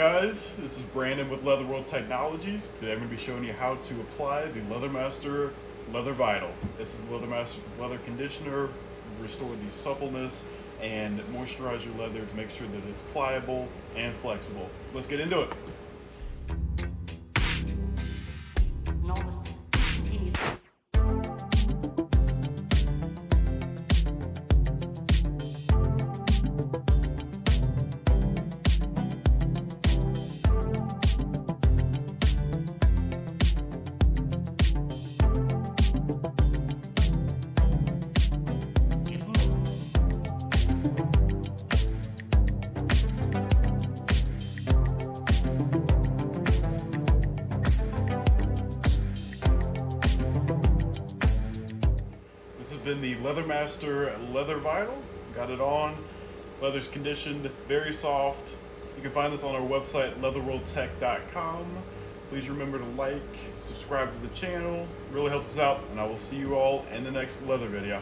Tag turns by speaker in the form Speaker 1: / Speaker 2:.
Speaker 1: guys, this is Brandon with Leather World Technologies. Today I'm going to be showing you how to apply the Leathermaster Leather Vital. This is Leathermaster's leather conditioner, restore the suppleness and moisturize your leather to make sure that it's pliable and flexible. Let's get into it. This has been the Leathermaster Leather Vital. Got it on. Leather's conditioned, very soft. You can find this on our website, leatherworldtech.com. Please remember to like, subscribe to the channel. It really helps us out, and I will see you all in the next leather video.